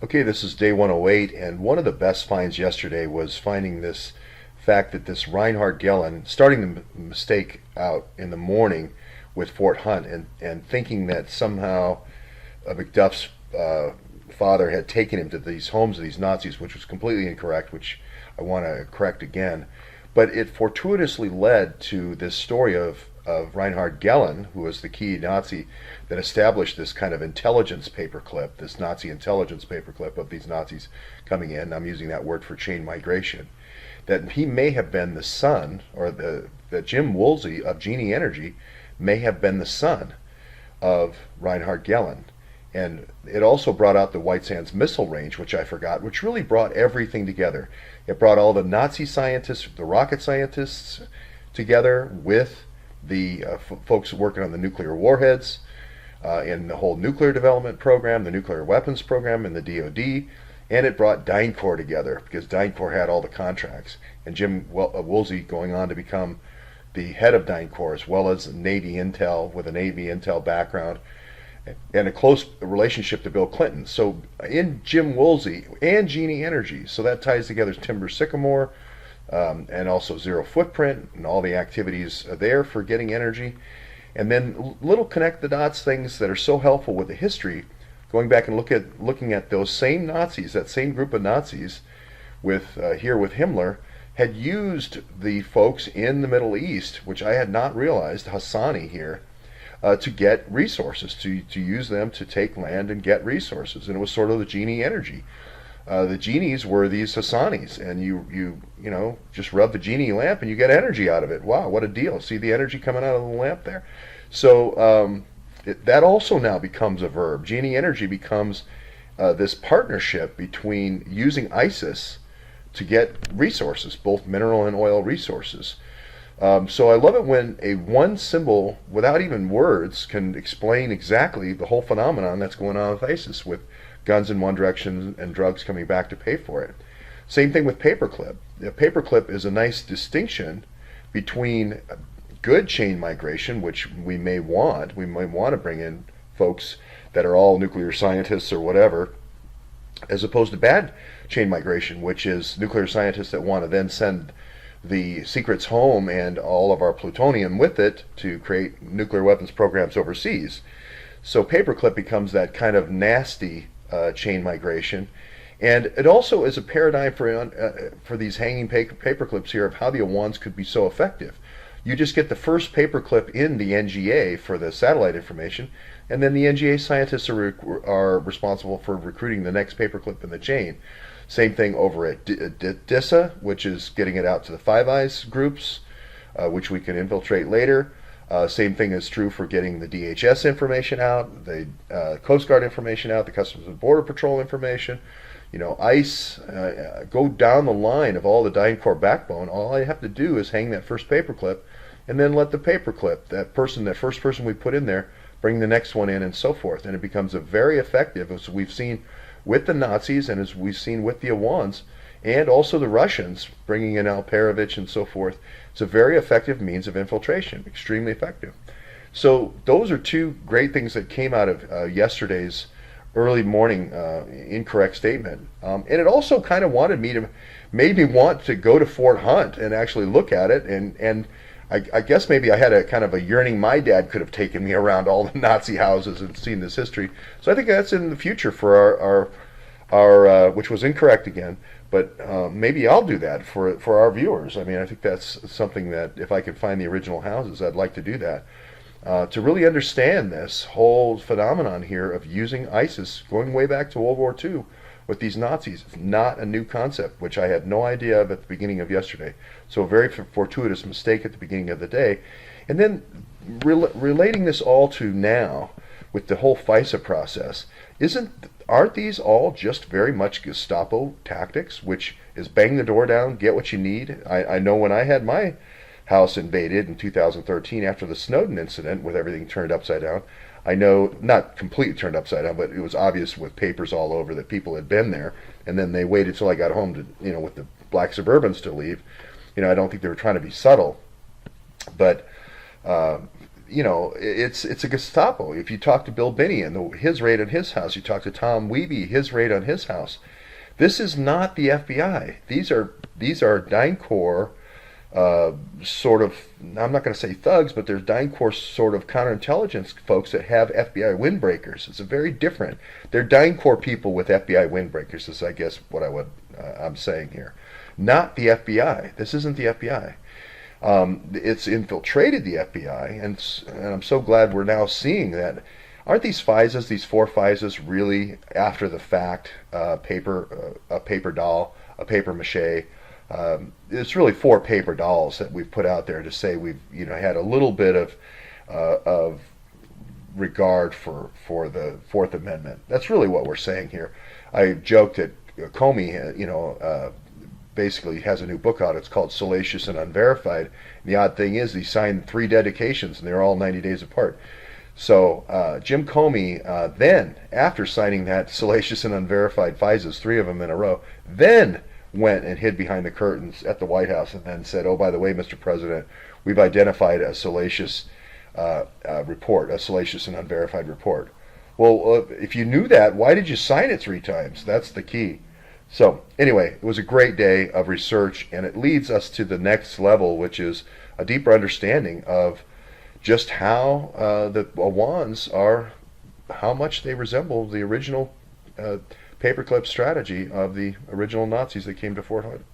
Okay, this is day 108, and one of the best finds yesterday was finding this fact that this Reinhard Gehlen, starting the mistake out in the morning with Fort Hunt and thinking that somehow Macduff's father had taken him to these homes of these Nazis, which was completely incorrect, which I want to correct again. But it fortuitously led to this story of Reinhard Gehlen, who was the key Nazi that established this kind of intelligence paperclip, this Nazi intelligence paperclip of these Nazis coming in. I'm using that word for chain migration. That he may have been the son, or that Jim Woolsey of Genie Energy may have been the son of Reinhard Gehlen. And it also brought out the White Sands Missile Range, which I forgot, which really brought everything together. It brought all the Nazi scientists, the rocket scientists, together with the folks working on the nuclear warheads, in the whole nuclear development program, the nuclear weapons program in the DoD, and it brought DynCorp together because DynCorp had all the contracts. And Jim Woolsey going on to become the head of DynCorp, as well as Navy Intel, with a Navy Intel background, and a close relationship to Bill Clinton. So in Jim Woolsey and Genie Energy, so that ties together Timber Sycamore, and also Zero Footprint and all the activities there for getting energy. And then little connect the dots things that are so helpful with the history, going back and looking at those same Nazis, that same group of Nazis with here with Himmler, had used the folks in the Middle East, which I had not realized, Hassani here, to get resources, to use them to take land and get resources. And it was sort of the Genie Energy. The genies were these Hassanis, and you know, just rub the genie lamp and you get energy out of it. Wow, what a deal. See the energy coming out of the lamp there? So that also now becomes a verb. Genie Energy becomes this partnership between using ISIS to get resources, both mineral and oil resources. So I love it when a one symbol, without even words, can explain exactly the whole phenomenon that's going on with ISIS, with guns in one direction and drugs coming back to pay for it. Same thing with paperclip. The paperclip is a nice distinction between good chain migration, which we may want. We might want to bring in folks that are all nuclear scientists or whatever, as opposed to bad chain migration, which is nuclear scientists that want to then send the secrets home and all of our plutonium with it to create nuclear weapons programs overseas. So paperclip becomes that kind of nasty chain migration, and it also is a paradigm for these hanging paper clips here of how the Awans could be so effective. You just get the first paperclip in the NGA for the satellite information, and then the NGA scientists are responsible for recruiting the next paperclip in the chain. Same thing over at DISA, which is getting it out to the Five Eyes groups, which we can infiltrate later. Same thing is true for getting the DHS information out, the Coast Guard information out, the Customs and Border Patrol information, you know, ICE. Go down the line of all the DynCorp backbone. All I have to do is hang that first paperclip, and then let the paperclip, that first person we put in there, bring the next one in, and so forth. And it becomes a very effective, as we've seen with the Nazis and as we've seen with the Awans, and also the Russians, bringing in Alperovitch and so forth. It's a very effective means of infiltration, extremely effective. So those are two great things that came out of yesterday's early morning incorrect statement. And it also kind of made me want to go to Fort Hunt and actually look at it. And I guess maybe I had a kind of a yearning. My dad could have taken me around all the Nazi houses and seen this history. So I think that's in the future for our which was incorrect again. But maybe I'll do that for our viewers. I mean, I think that's something that if I could find the original houses, I'd like to do that. To really understand this whole phenomenon here of using ISIS, going way back to World War II with these Nazis. It's not a new concept, which I had no idea of at the beginning of yesterday. So a very fortuitous mistake at the beginning of the day. And then relating this all to now with the whole FISA process, aren't these all just very much Gestapo tactics, which is bang the door down, get what you need? I know when I had my house invaded in 2013 after the Snowden incident with everything turned upside down, I know, not completely turned upside down, but it was obvious with papers all over that people had been there, and then they waited till I got home to, you know, with the black Suburbans to leave. You know, I don't think they were trying to be subtle, but it's a Gestapo. If you talk to Bill Binney and his raid on his house, you talk to Tom Wiebe, his raid on his house. This is not the FBI. These are DynCorp sort of, I'm not going to say thugs, but there's DynCorp sort of counterintelligence folks that have FBI windbreakers. It's a very different. They're DynCorp people with FBI windbreakers. Is I guess what I'm saying here. Not the FBI. This isn't the FBI. It's infiltrated the FBI, and I'm so glad we're now seeing that. Aren't these FISAs, these four FISAs, really after the fact a paper doll, a paper mache? It's really four paper dolls that we've put out there to say we've had a little bit of regard for the Fourth Amendment. That's really what we're saying here. I joked that Comey, basically has a new book out. It's called Salacious and Unverified. And the odd thing is he signed 3 dedications, and they're all 90 days apart. So Jim Comey then, after signing that Salacious and Unverified FISAs, 3 of them in a row, then went and hid behind the curtains at the White House and then said, oh, by the way, Mr. President, we've identified a salacious report, a salacious and unverified report. Well, if you knew that, why did you sign it 3 times? That's the key. So anyway, it was a great day of research, and it leads us to the next level, which is a deeper understanding of just how the Awans are, how much they resemble the original paperclip strategy of the original Nazis that came to Fort Hood.